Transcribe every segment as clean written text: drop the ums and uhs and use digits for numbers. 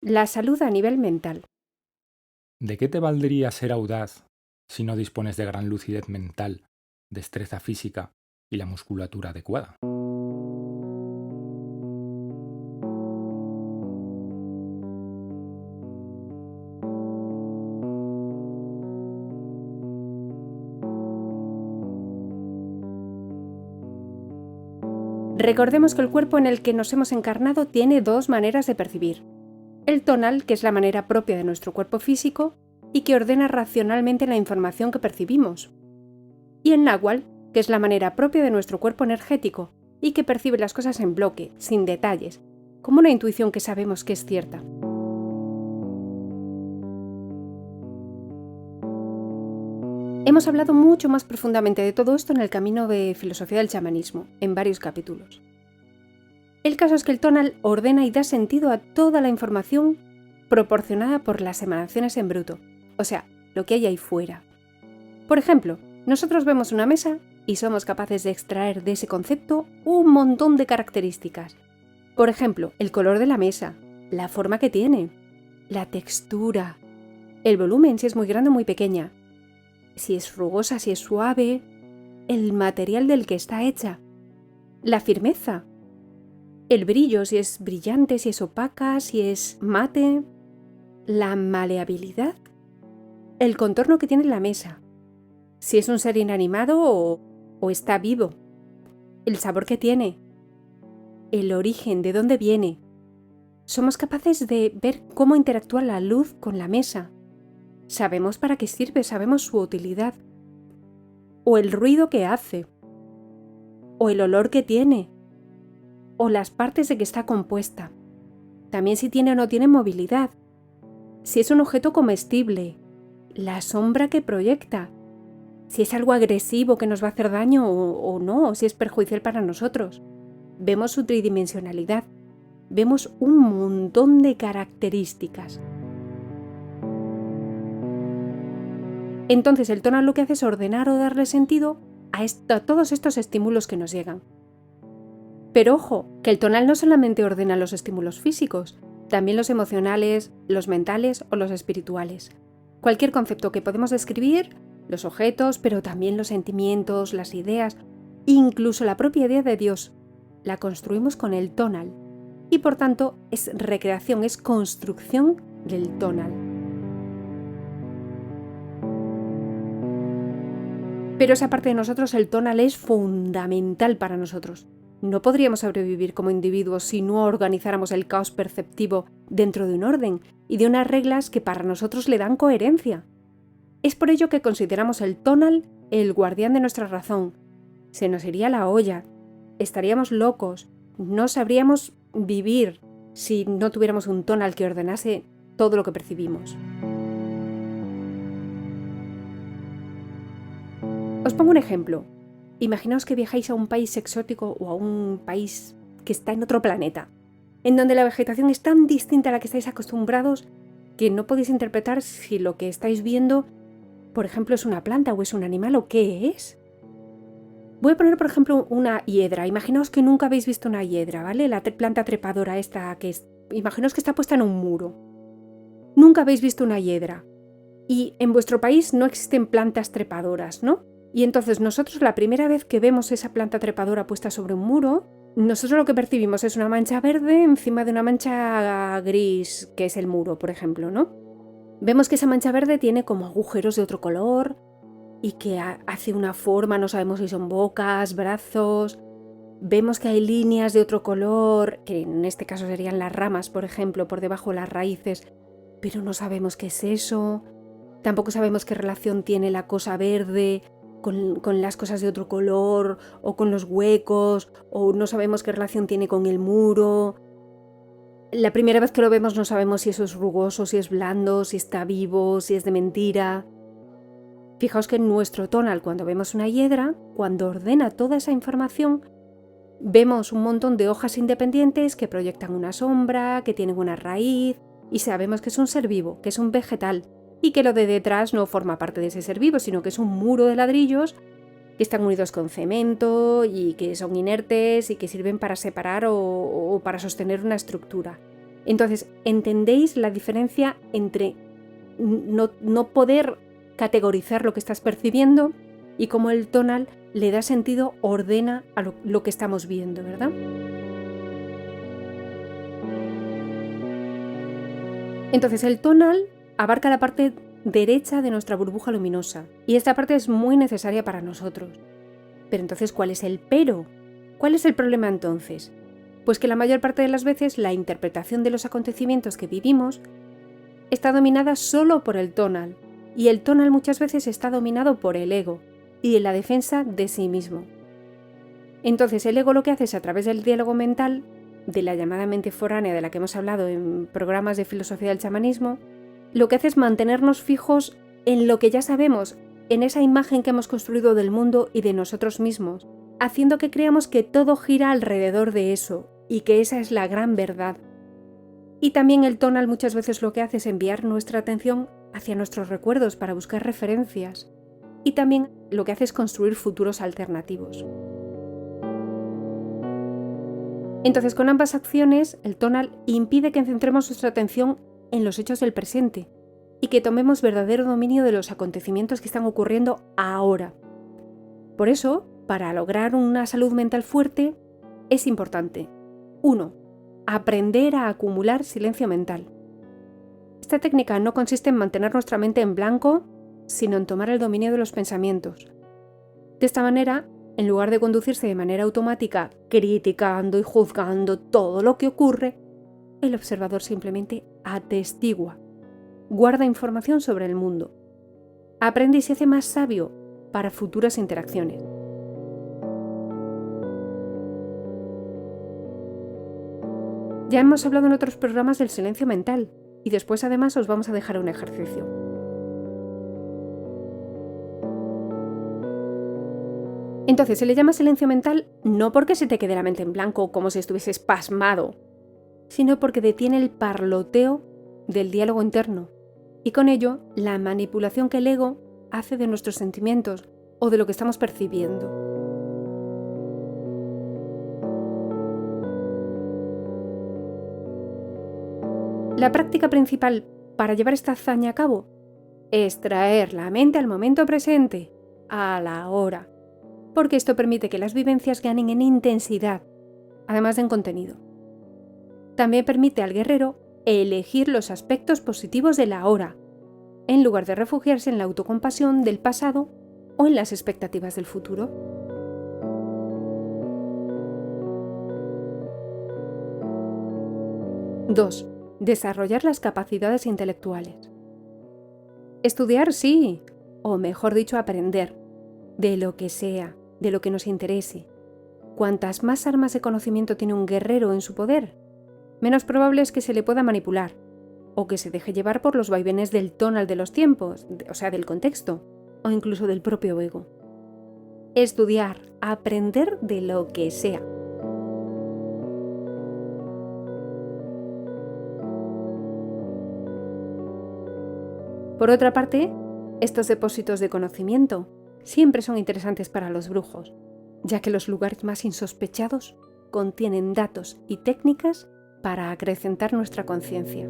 La salud a nivel mental. ¿De qué te valdría ser audaz si no dispones de gran lucidez mental, destreza física y la musculatura adecuada? Recordemos que el cuerpo en el que nos hemos encarnado tiene dos maneras de percibir. El tonal, que es la manera propia de nuestro cuerpo físico y que ordena racionalmente la información que percibimos. Y el náhuatl, que es la manera propia de nuestro cuerpo energético y que percibe las cosas en bloque, sin detalles, como una intuición que sabemos que es cierta. Hemos hablado mucho más profundamente de todo esto en el camino de filosofía del chamanismo, en varios capítulos. El caso es que el tonal ordena y da sentido a toda la información proporcionada por las emanaciones en bruto, o sea, lo que hay ahí fuera. Por ejemplo, nosotros vemos una mesa y somos capaces de extraer de ese concepto un montón de características. Por ejemplo, el color de la mesa, la forma que tiene, la textura, el volumen, si es muy grande o muy pequeña, si es rugosa, si es suave, el material del que está hecha, la firmeza, el brillo, si es brillante, si es opaca, si es mate, la maleabilidad, el contorno que tiene la mesa, si es un ser inanimado o está vivo, el sabor que tiene, el origen, de dónde viene. Somos capaces de ver cómo interactúa la luz con la mesa. Sabemos para qué sirve, sabemos su utilidad. O el ruido que hace, o el olor que tiene, o las partes de que está compuesta. También si tiene o no tiene movilidad. Si es un objeto comestible, la sombra que proyecta, si es algo agresivo que nos va a hacer daño o no, o si es perjudicial para nosotros. Vemos su tridimensionalidad, vemos un montón de características. Entonces el tonal lo que hace es ordenar o darle sentido a todos estos estímulos que nos llegan. Pero ojo, que el tonal no solamente ordena los estímulos físicos, también los emocionales, los mentales o los espirituales. Cualquier concepto que podemos describir, los objetos, pero también los sentimientos, las ideas, incluso la propia idea de Dios, la construimos con el tonal. Y por tanto es recreación, es construcción del tonal. Pero esa parte de nosotros, el tonal, es fundamental para nosotros. No podríamos sobrevivir como individuos si no organizáramos el caos perceptivo dentro de un orden y de unas reglas que para nosotros le dan coherencia. Es por ello que consideramos el tonal el guardián de nuestra razón. Se nos iría la olla, estaríamos locos, no sabríamos vivir si no tuviéramos un tonal que ordenase todo lo que percibimos. Os pongo un ejemplo. Imaginaos que viajáis a un país exótico o a un país que está en otro planeta, en donde la vegetación es tan distinta a la que estáis acostumbrados que no podéis interpretar si lo que estáis viendo, por ejemplo, es una planta o es un animal o qué es. Voy a poner, por ejemplo, una hiedra. Imaginaos que nunca habéis visto una hiedra, ¿vale? La planta trepadora esta que es... Imaginaos que está puesta en un muro. Nunca habéis visto una hiedra. Y en vuestro país no existen plantas trepadoras, ¿no? Y entonces nosotros la primera vez que vemos esa planta trepadora puesta sobre un muro, nosotros lo que percibimos es una mancha verde encima de una mancha gris, que es el muro, por ejemplo, ¿no? Vemos que esa mancha verde tiene como agujeros de otro color y que hace una forma, no sabemos si son bocas, brazos. Vemos que hay líneas de otro color, que en este caso serían las ramas, por ejemplo, por debajo de las raíces, pero no sabemos qué es eso. Tampoco sabemos qué relación tiene la cosa verde con las cosas de otro color o con los huecos, o no sabemos qué relación tiene con el muro. La primera vez que lo vemos no sabemos si eso es rugoso, si es blando, si está vivo, si es de mentira. Fijaos que en nuestro tonal, cuando vemos una hiedra, cuando ordena toda esa información, vemos un montón de hojas independientes que proyectan una sombra, que tienen una raíz, y sabemos que es un ser vivo, que es un vegetal, y que lo de detrás no forma parte de ese ser vivo, sino que es un muro de ladrillos que están unidos con cemento y que son inertes y que sirven para separar o para sostener una estructura. Entonces, ¿entendéis la diferencia entre no poder categorizar lo que estás percibiendo y cómo el tonal le da sentido, ordena a lo que estamos viendo, ¿verdad? Entonces, el tonal abarca la parte derecha de nuestra burbuja luminosa y esta parte es muy necesaria para nosotros. Pero entonces, ¿cuál es el pero? ¿Cuál es el problema entonces? Pues que la mayor parte de las veces la interpretación de los acontecimientos que vivimos está dominada solo por el tonal, y el tonal muchas veces está dominado por el ego y la defensa de sí mismo. Entonces el ego lo que hace es, a través del diálogo mental, de la llamada mente foránea de la que hemos hablado en programas de filosofía del chamanismo, lo que hace es mantenernos fijos en lo que ya sabemos, en esa imagen que hemos construido del mundo y de nosotros mismos, haciendo que creamos que todo gira alrededor de eso y que esa es la gran verdad. Y también el tonal muchas veces lo que hace es enviar nuestra atención hacia nuestros recuerdos para buscar referencias. Y también lo que hace es construir futuros alternativos. Entonces, con ambas acciones, el tonal impide que centremos nuestra atención en los hechos del presente y que tomemos verdadero dominio de los acontecimientos que están ocurriendo ahora. Por eso, para lograr una salud mental fuerte, es importante: 1. Aprender a acumular silencio mental. Esta técnica no consiste en mantener nuestra mente en blanco, sino en tomar el dominio de los pensamientos. De esta manera, en lugar de conducirse de manera automática, criticando y juzgando todo lo que ocurre, el observador simplemente atestigua, guarda información sobre el mundo, aprende y se hace más sabio para futuras interacciones. Ya hemos hablado en otros programas del silencio mental y después además os vamos a dejar un ejercicio. Entonces se le llama silencio mental no porque se te quede la mente en blanco como si estuvieses pasmado, sino porque detiene el parloteo del diálogo interno y con ello la manipulación que el ego hace de nuestros sentimientos o de lo que estamos percibiendo. La práctica principal para llevar esta hazaña a cabo es traer la mente al momento presente, a la hora, porque esto permite que las vivencias ganen en intensidad, además de en contenido. También permite al guerrero elegir los aspectos positivos de la hora, en lugar de refugiarse en la autocompasión del pasado o en las expectativas del futuro. Dos, desarrollar las capacidades intelectuales. Estudiar sí, o mejor dicho, aprender, de lo que sea, de lo que nos interese. Cuantas más armas de conocimiento tiene un guerrero en su poder, menos probable es que se le pueda manipular, o que se deje llevar por los vaivenes del tonal de los tiempos, o sea, del contexto, o incluso del propio ego. Estudiar, aprender de lo que sea. Por otra parte, estos depósitos de conocimiento siempre son interesantes para los brujos, ya que los lugares más insospechados contienen datos y técnicas para acrecentar nuestra conciencia.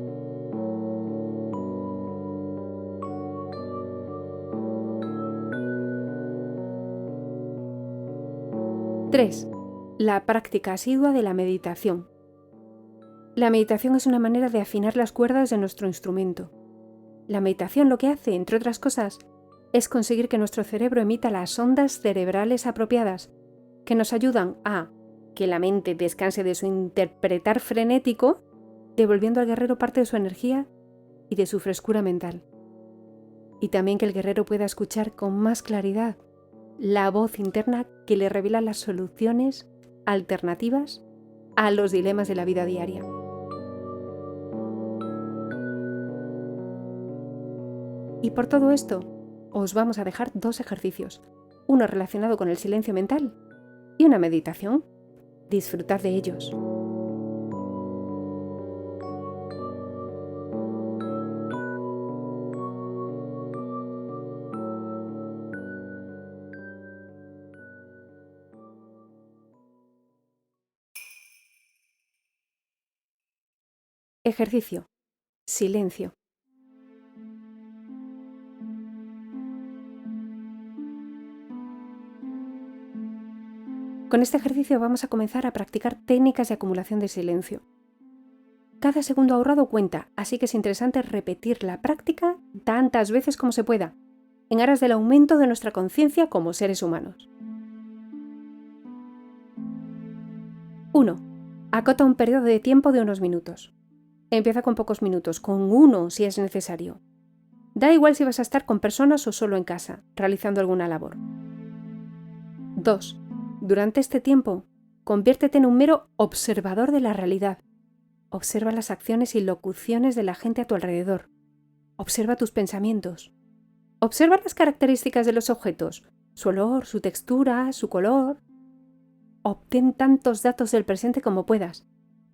Tres, la práctica asidua de la meditación. La meditación es una manera de afinar las cuerdas de nuestro instrumento. La meditación lo que hace, entre otras cosas, es conseguir que nuestro cerebro emita las ondas cerebrales apropiadas, que nos ayudan a que la mente descanse de su interpretar frenético, devolviendo al guerrero parte de su energía y de su frescura mental. Y también que el guerrero pueda escuchar con más claridad la voz interna que le revela las soluciones alternativas a los dilemas de la vida diaria. Y por todo esto, os vamos a dejar dos ejercicios, uno relacionado con el silencio mental y una meditación. Disfrutad de ellos. Ejercicio. Silencio. Con este ejercicio vamos a comenzar a practicar técnicas de acumulación de silencio. Cada segundo ahorrado cuenta, así que es interesante repetir la práctica tantas veces como se pueda, en aras del aumento de nuestra conciencia como seres humanos. 1. Acota un periodo de tiempo de unos minutos. Empieza con pocos minutos, con 1 si es necesario. Da igual si vas a estar con personas o solo en casa, realizando alguna labor. 2. Durante este tiempo, conviértete en un mero observador de la realidad. Observa las acciones y locuciones de la gente a tu alrededor. Observa tus pensamientos. Observa las características de los objetos, su olor, su textura, su color. Obtén tantos datos del presente como puedas,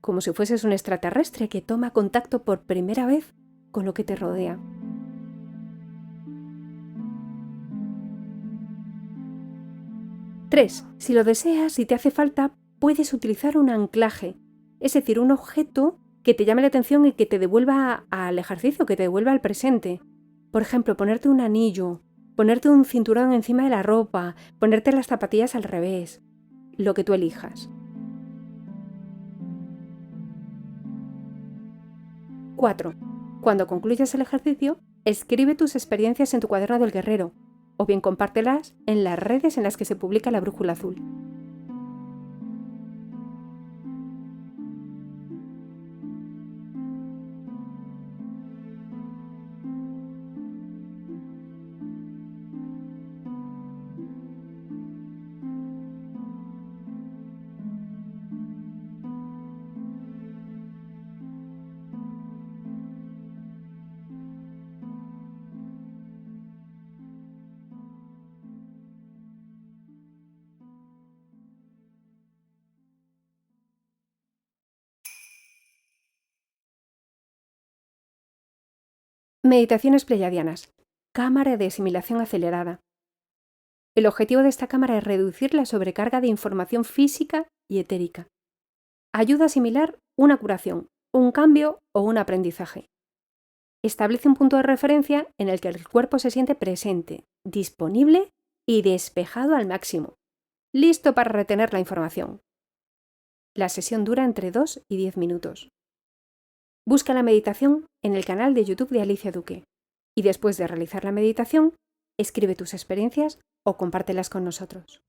como si fueses un extraterrestre que toma contacto por primera vez con lo que te rodea. Tres, si lo deseas y te hace falta, puedes utilizar un anclaje, es decir, un objeto que te llame la atención y que te devuelva al ejercicio, que te devuelva al presente. Por ejemplo, ponerte un anillo, ponerte un cinturón encima de la ropa, ponerte las zapatillas al revés, lo que tú elijas. 4. Cuando concluyas el ejercicio, escribe tus experiencias en tu cuaderno del guerrero, o bien compártelas en las redes en las que se publica la brújula azul. Meditaciones pleyadianas. Cámara de asimilación acelerada. El objetivo de esta cámara es reducir la sobrecarga de información física y etérica. Ayuda a asimilar una curación, un cambio o un aprendizaje. Establece un punto de referencia en el que el cuerpo se siente presente, disponible y despejado al máximo, listo para retener la información. La sesión dura entre 2 y 10 minutos. Busca la meditación en el canal de YouTube de Alicia Duque y después de realizar la meditación, escribe tus experiencias o compártelas con nosotros.